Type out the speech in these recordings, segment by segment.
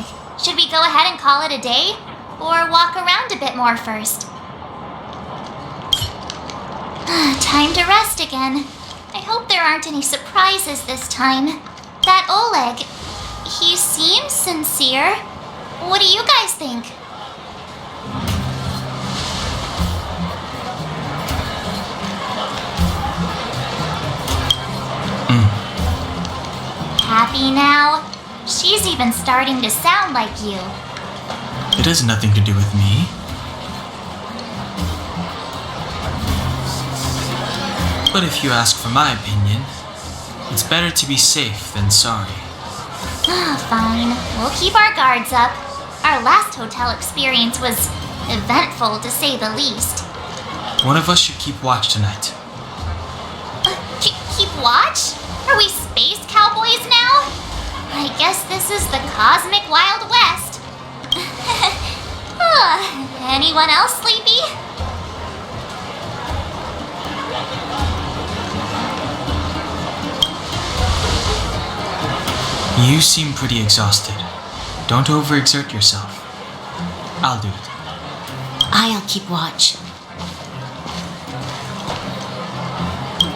think? Should we go ahead and call it a day? Or walk around a bit more first? Time to rest again. I hope there aren't any surprises this time. That Oleg, he seems sincere. What do you guys think? Happy now? She's even starting to sound like you. It has nothing to do with me. But if you ask for my opinion, it's better to be safe than sorry. Fine. We'll keep our guards up. Our last hotel experience was eventful, to say the least. One of us should keep watch tonight. Keep watch? Are we space cowboys now? I guess this is the cosmic Wild West. Anyone else sleepy? You seem pretty exhausted. Don't overexert yourself. I'll do it. I'll keep watch.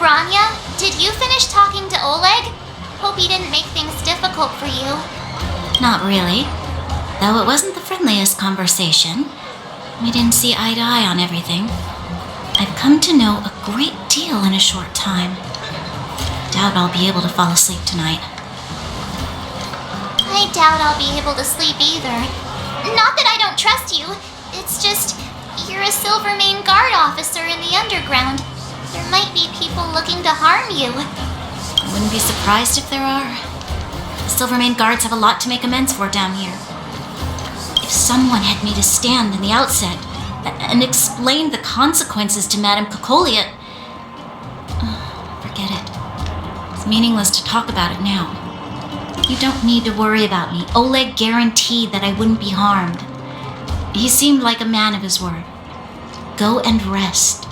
Branya, did you finish talking to Oleg? Hope he didn't make things difficult for you. Not really. Though it wasn't the friendliest conversation. We didn't see eye to eye on everything. I've come to know a great deal in a short time. Doubt I'll be able to fall asleep tonight. I doubt I'll be able to sleep either. Not that I don't trust you. It's just, you're a Silvermane guard officer in the underground. There might be people looking to harm you. I wouldn't be surprised if there are. The Silvermane guards have a lot to make amends for down here. If someone had made a stand in the outset and explained the consequences to Madame Kokolia, forget it. It's meaningless to talk about it now. You don't need to worry about me. Oleg guaranteed that I wouldn't be harmed. He seemed like a man of his word. Go and rest.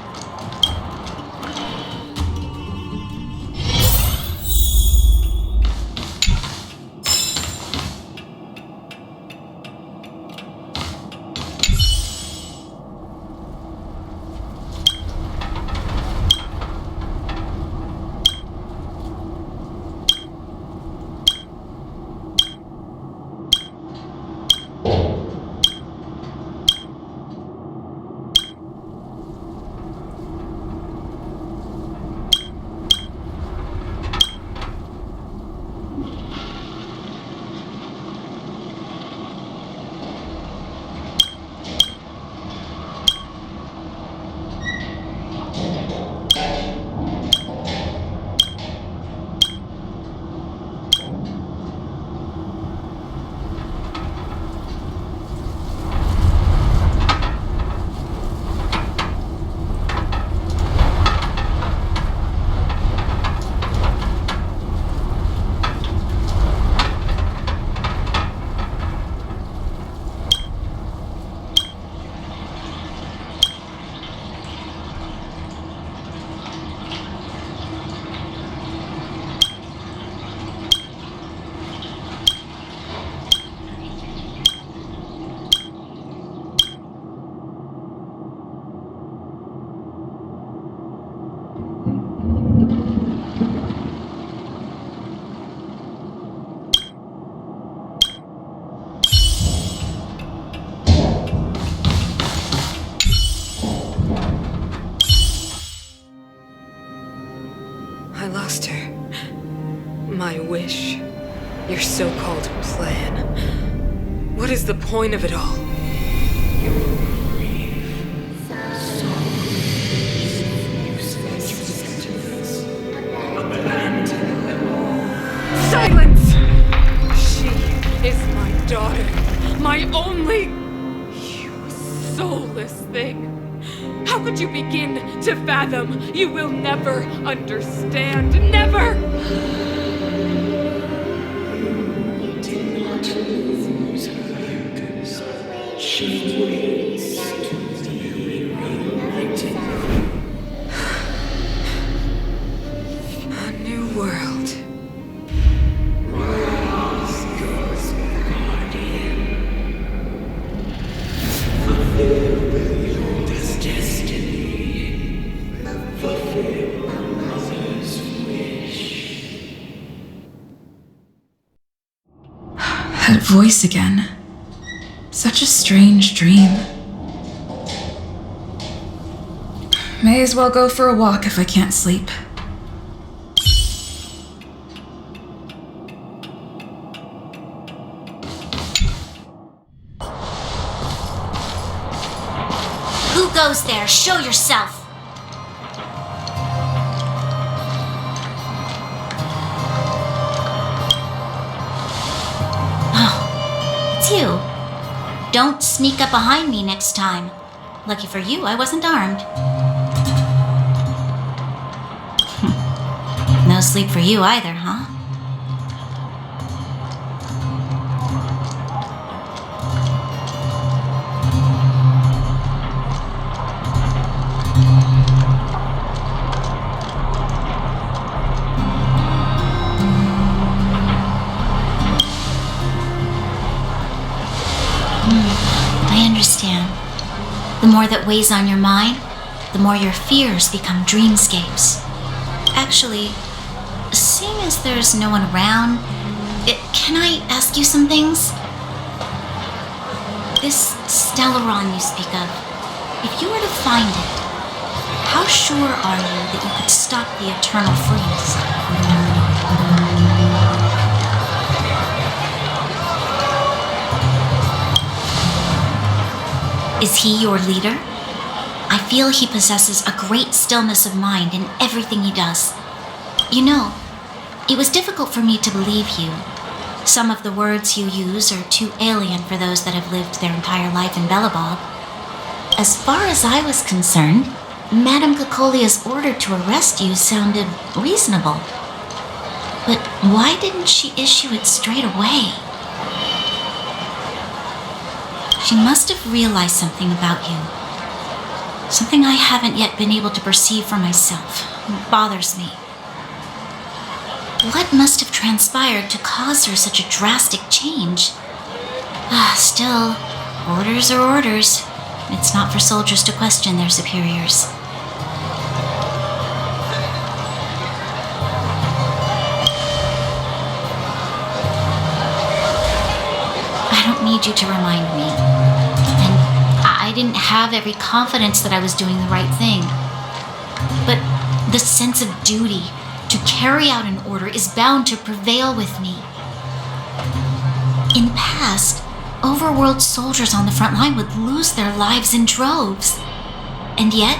I lost her. My wish. Your so-called plan. What is the point of it all? Silence! She is my daughter. My only... You soulless thing. How could you begin to fathom? You will never understand. Never! You did not lose her. She waits to be reunited. A new world. Rise, Ghost Guardian. That voice again. Such a strange dream. May as well go for a walk if I can't sleep. Who goes there? Show yourself! Oh, it's you. Don't sneak up behind me next time. Lucky for you, I wasn't armed. No sleep for you either, huh? I understand. The more that weighs on your mind, the more your fears become dreamscapes. Actually, seeing as there's no one around, can I ask you some things? This Stellaron you speak of, if you were to find it, how sure are you that you could stop the eternal freeze? Is he your leader? I feel he possesses a great stillness of mind in everything he does. You know, it was difficult for me to believe you. Some of the words you use are too alien for those that have lived their entire life in Belabog. As far as I was concerned, Madame Cocolia's order to arrest you sounded reasonable. But why didn't she issue it straight away? She must have realized something about you. Something I haven't yet been able to perceive for myself. It bothers me. What must have transpired to cause her such a drastic change? Still, orders are orders. It's not for soldiers to question their superiors. I don't need you to remind me. And I didn't have every confidence that I was doing the right thing. But the sense of duty to carry out an order is bound to prevail with me. In the past, overworld soldiers on the front line would lose their lives in droves. And yet,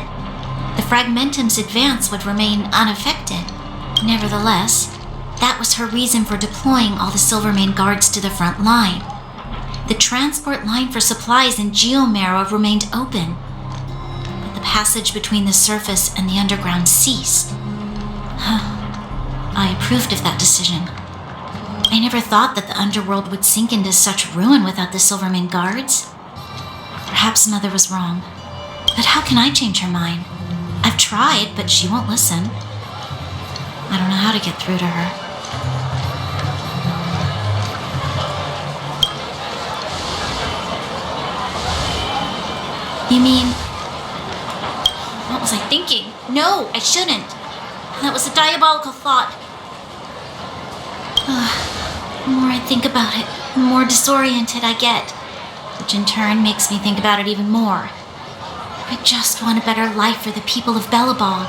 the Fragmentum's advance would remain unaffected. Nevertheless, that was her reason for deploying all the Silvermane guards to the front line. The transport line for supplies in Geomera remained open, but the passage between the surface and the underground ceased. I approved of that decision. I never thought that the underworld would sink into such ruin without the Silvermane guards. Perhaps Mother was wrong. But how can I change her mind? I've tried, but she won't listen. I don't know how to get through to her. You mean... What was I thinking? No, I shouldn't. That was a diabolical thought. The more I think about it, the more disoriented I get, which in turn makes me think about it even more. I just want a better life for the people of Belabog.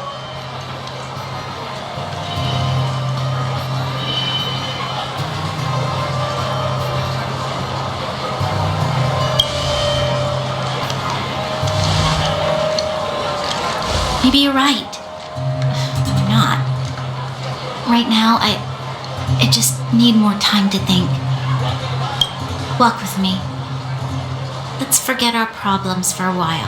Maybe you're right. Or not. Right now, I just need more time to think. Walk with me. Let's forget our problems for a while.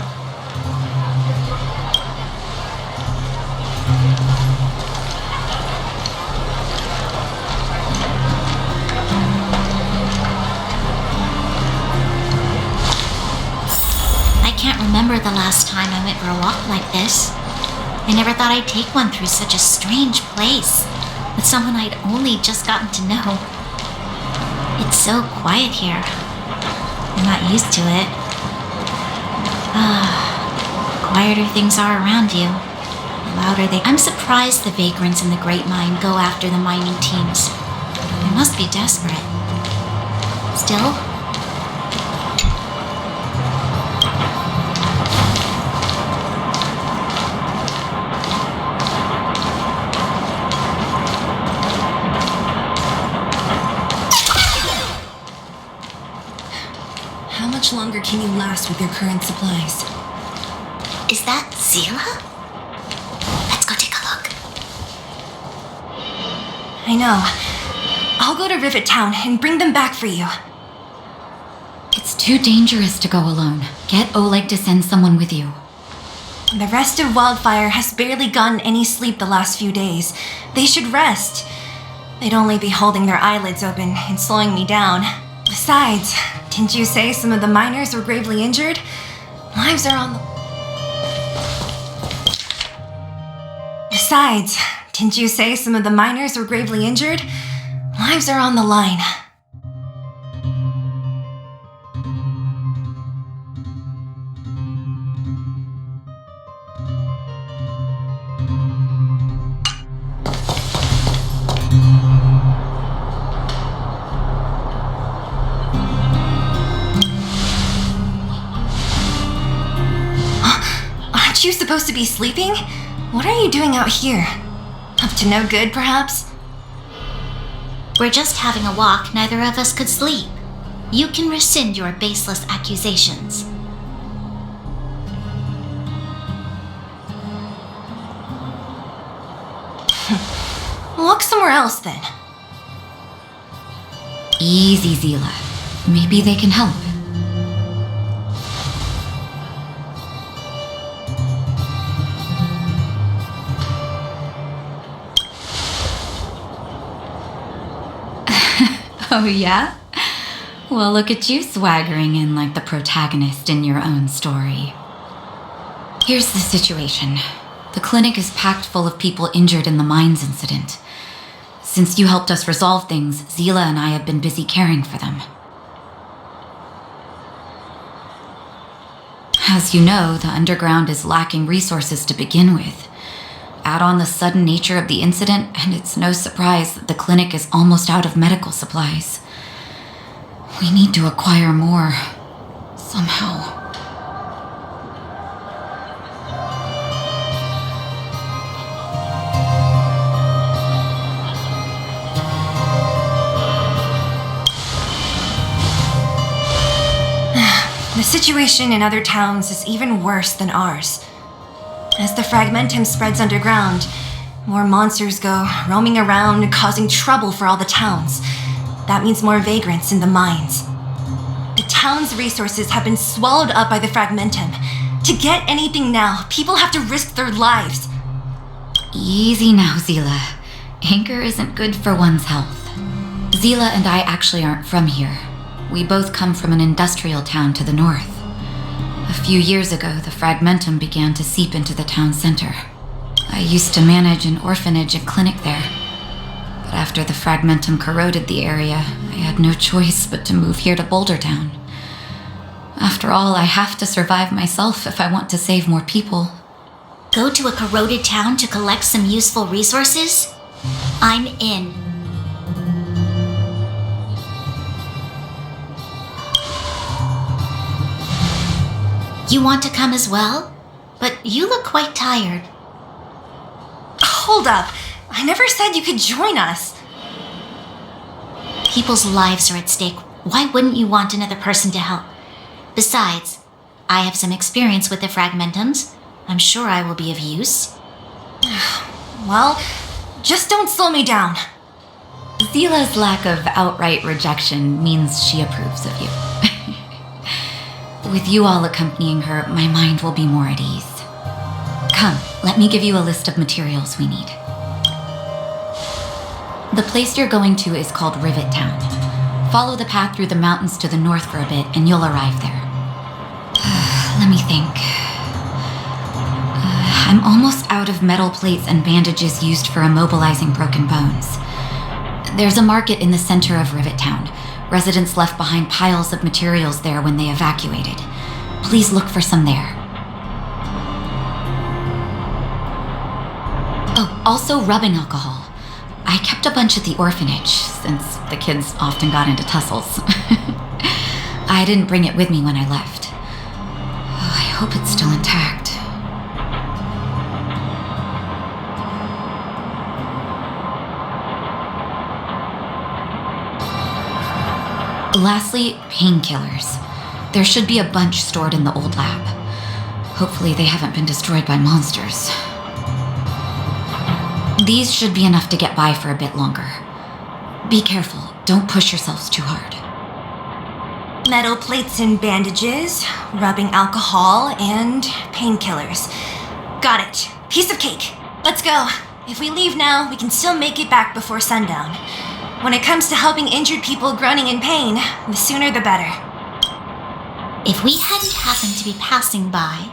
I can't remember the last time I went for a walk like this. I never thought I'd take one through such a strange place, with someone I'd only just gotten to know. It's so quiet here. I'm not used to it. The quieter things are around you, the louder they... I'm surprised the vagrants in the Great Mine go after the mining teams. They must be desperate. Still? How much longer can you last with your current supplies? Is that Zila? Let's go take a look. I know. I'll go to Rivet Town and bring them back for you. It's too dangerous to go alone. Get Oleg to send someone with you. The rest of Wildfire has barely gotten any sleep the last few days. They should rest. They'd only be holding their eyelids open and slowing me down. Besides, didn't you say some of the miners were gravely injured? Lives are on the... Besides, didn't you say some of the miners were gravely injured? Lives are on the line. Aren't you supposed to be sleeping? What are you doing out here? Up to no good, perhaps? We're just having a walk. Neither of us could sleep. You can rescind your baseless accusations. Look somewhere else, then. Easy, Zila. Maybe they can help. Oh, yeah? Well, look at you swaggering in like the protagonist in your own story. Here's the situation. The clinic is packed full of people injured in the mines incident. Since you helped us resolve things, Zila and I have been busy caring for them. As you know, the underground is lacking resources to begin with. Add on the sudden nature of the incident, and it's no surprise that the clinic is almost out of medical supplies. We need to acquire more, somehow. The situation in other towns is even worse than ours. As the fragmentum spreads underground, more monsters go roaming around, causing trouble for all the towns. That means more vagrants in the mines. The town's resources have been swallowed up by the fragmentum. To get anything now, people have to risk their lives. Easy now, Zila. Anger isn't good for one's health. Zila and I actually aren't from here. We both come from an industrial town to the north. A few years ago, the fragmentum began to seep into the town center. I used to manage an orphanage and clinic there. But after the fragmentum corroded the area, I had no choice but to move here to Boulder Town. After all, I have to survive myself if I want to save more people. Go to a corroded town to collect some useful resources? I'm in. You want to come as well? But you look quite tired. Hold up. I never said you could join us. People's lives are at stake. Why wouldn't you want another person to help? Besides, I have some experience with the fragmentums. I'm sure I will be of use. Well, just don't slow me down. Zila's lack of outright rejection means she approves of you. With you all accompanying her, my mind will be more at ease. Come, let me give you a list of materials we need. The place you're going to is called Rivet Town. Follow the path through the mountains to the north for a bit, and you'll arrive there. Let me think. I'm almost out of metal plates and bandages used for immobilizing broken bones. There's a market in the center of Rivet Town. Residents left behind piles of materials there when they evacuated. Please look for some there. Oh, also rubbing alcohol. I kept a bunch at the orphanage, since the kids often got into tussles. I didn't bring it with me when I left. I hope it's still intact. Lastly, painkillers. There should be a bunch stored in the old lab. Hopefully they haven't been destroyed by monsters. These should be enough to get by for a bit longer. Be careful, don't push yourselves too hard. Metal plates and bandages, rubbing alcohol, and painkillers. Got it. Piece of cake. Let's go. If we leave now, we can still make it back before sundown. When it comes to helping injured people groaning in pain, the sooner the better. If we hadn't happened to be passing by,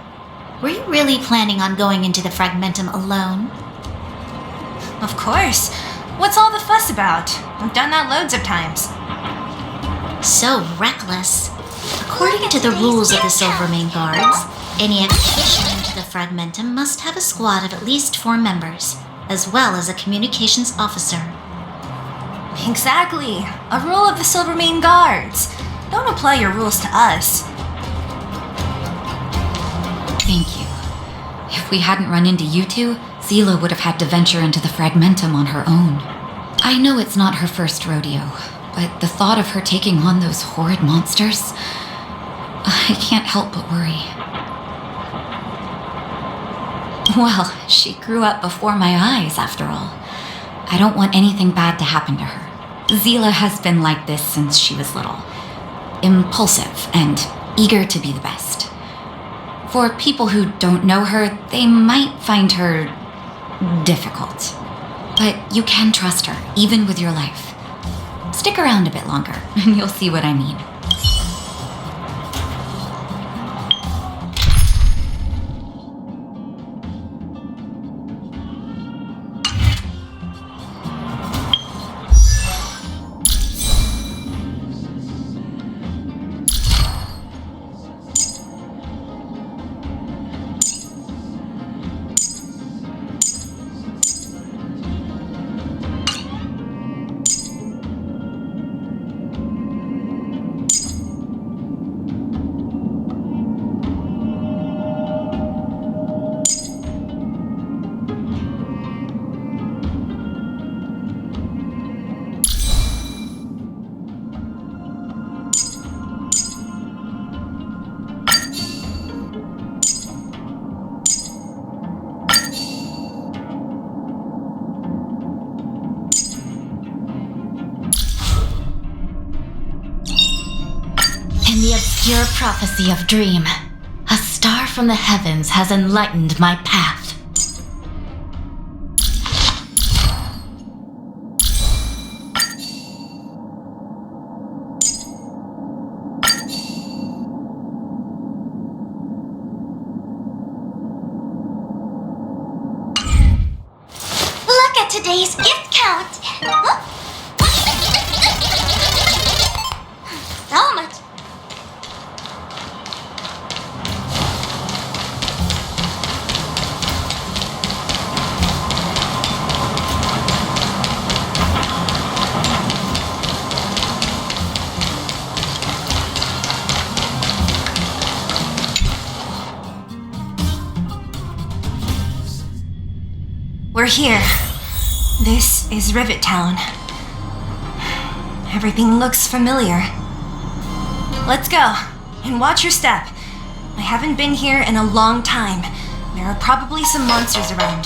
were you really planning on going into the Fragmentum alone? Of course. What's all the fuss about? I've done that loads of times. So reckless. According to the rules of the Silvermane Guards, any expedition into the Fragmentum must have a squad of at least 4 members, as well as a communications officer. Exactly. A rule of the Silvermane Guards. Don't apply your rules to us. Thank you. If we hadn't run into you two, Zila would have had to venture into the Fragmentum on her own. I know it's not her first rodeo, but the thought of her taking on those horrid monsters, I can't help but worry. Well, she grew up before my eyes, after all. I don't want anything bad to happen to her. Zila has been like this since she was little. Impulsive and eager to be the best. For people who don't know her, they might find her difficult. But you can trust her, even with your life. Stick around a bit longer, and you'll see what I mean. In the obscure prophecy of Dream, a star from the heavens has enlightened my path. Look at today's gift count. Huh? So much. We're here. This is Rivet Town. Everything looks familiar. Let's go, and watch your step. I haven't been here in a long time. There are probably some monsters around.